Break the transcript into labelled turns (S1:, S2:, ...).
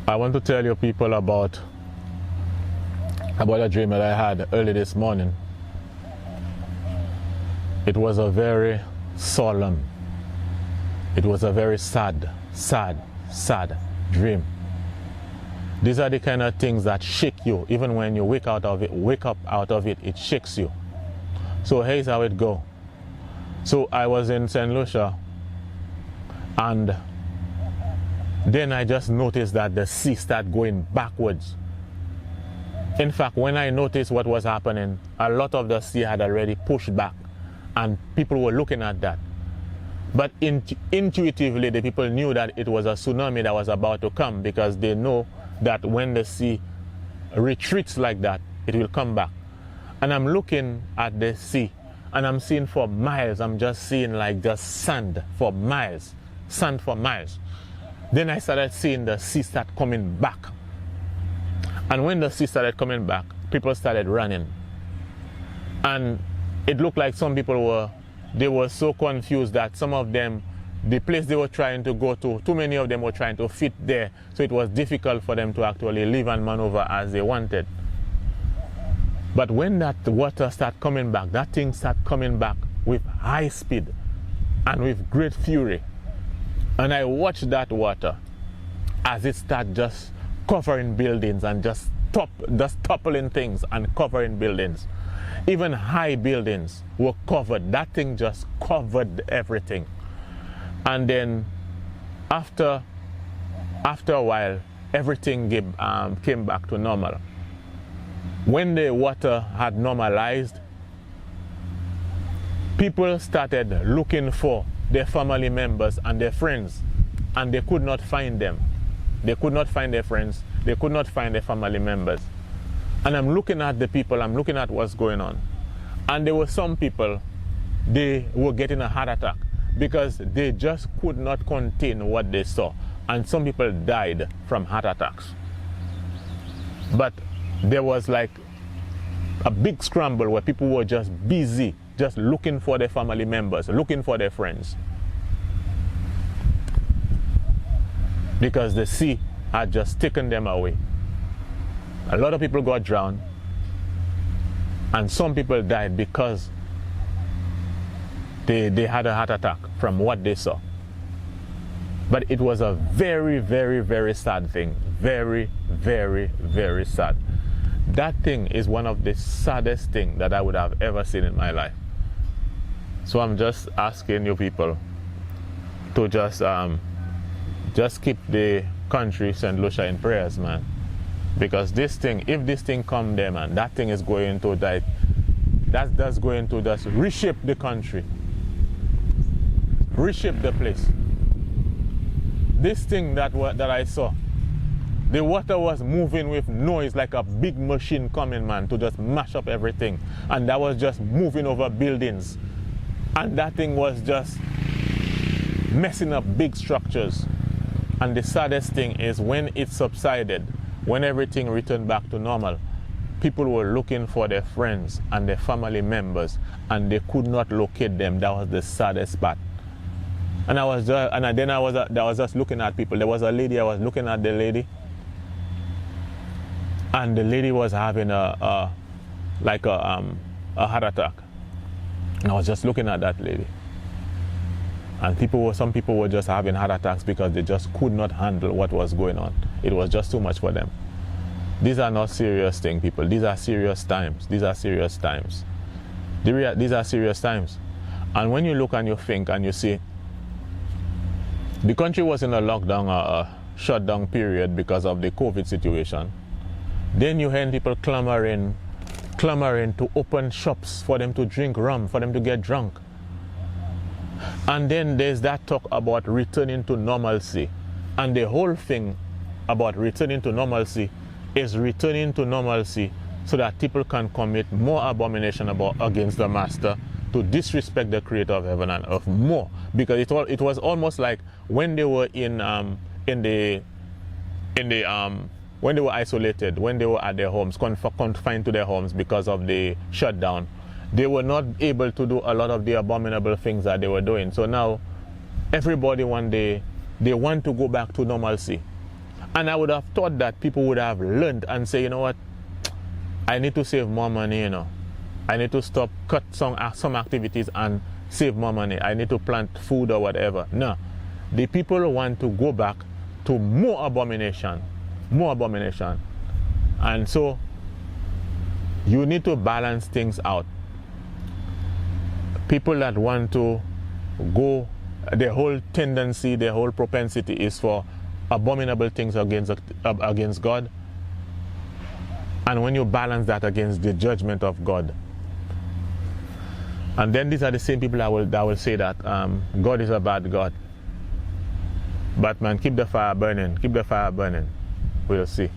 S1: I want to tell you people about a dream that I had early this morning. It was a very solemn, it was a very sad dream. These are the kind of things that shake you. Even when you wake up out of it, it shakes you. So here's how it go. So I was in St Lucia, and then I just noticed that the sea started going backwards. In fact, when I noticed what was happening, a lot of the sea had already pushed back, and people were looking at that. But intuitively, the people knew that it was a tsunami that was about to come, because they know that when the sea retreats like that, it will come back. And I'm looking at the sea, and I'm seeing for miles, I'm just seeing like just sand for miles. Then I started seeing the sea start coming back. And when the sea started coming back, people started running. And it looked like some people were so confused that some of them, the place they were trying to go to, too many of them were trying to fit there. So it was difficult for them to actually live and maneuver as they wanted. But when that water started coming back, that thing started coming back with high speed and with great fury. And I watched that water as it started just covering buildings and just toppling things and covering buildings. Even high buildings were covered. That thing just covered everything. And then after a while, everything came back to normal. When the water had normalized, people started looking for their family members and their friends, and they could not find them. They could not find their friends. They could not find their family members. And I'm looking at the people, I'm looking at what's going on. And there were some people, they were getting a heart attack because they just could not contain what they saw. And some people died from heart attacks. But there was like a big scramble where people were just busy, just looking for their family members, looking for their friends. Because the sea had just taken them away. A lot of people got drowned, and some people died because they had a heart attack from what they saw. But it was a very, very, very sad thing. Very, very, very sad. That thing is one of the saddest things that I would have ever seen in my life. So I'm just asking you people to just keep the country St Lucia in prayers, man. Because this thing, if this thing come there, man, that thing is going to die. That's going to just reshape the country, reshape the place. This thing that I saw, the water was moving with noise like a big machine coming, man, to just mash up everything. And that was just moving over buildings. And that thing was just messing up big structures. And the saddest thing is when it subsided, when everything returned back to normal, people were looking for their friends and their family members, and they could not locate them. That was the saddest part. And I was just looking at people. There was a lady, I was looking at the lady, and the lady was having a heart attack. And I was just looking at that lady. And some people were just having heart attacks because they just could not handle what was going on. It was just too much for them. These are not serious things, people. These are serious times. These are serious times. These are serious times. And when you look and you think and you see, the country was in a lockdown, a shutdown period because of the COVID situation. Then you hear people clamoring to open shops for them to drink rum, for them to get drunk. And then there's that talk about returning to normalcy. And the whole thing about returning to normalcy is returning to normalcy so that people can commit more abomination against the master, to disrespect the creator of heaven and earth more. Because it was almost like when they were when they were isolated, when they were at their homes, confined to their homes because of the shutdown, they were not able to do a lot of the abominable things that they were doing. So now everybody one day, they want to go back to normalcy. And I would have thought that people would have learned and say, you know what, I need to save more money, you know. I need to cut some activities and save more money. I need to plant food or whatever. No. The people want to go back to more abomination. More abomination. And so you need to balance things out. People that want to go, their whole tendency, their whole propensity is for abominable things against God. And when you balance that against the judgment of God, and then these are the same people that will say that God is a bad God. But man, keep the fire burning. Keep the fire burning. We'll see.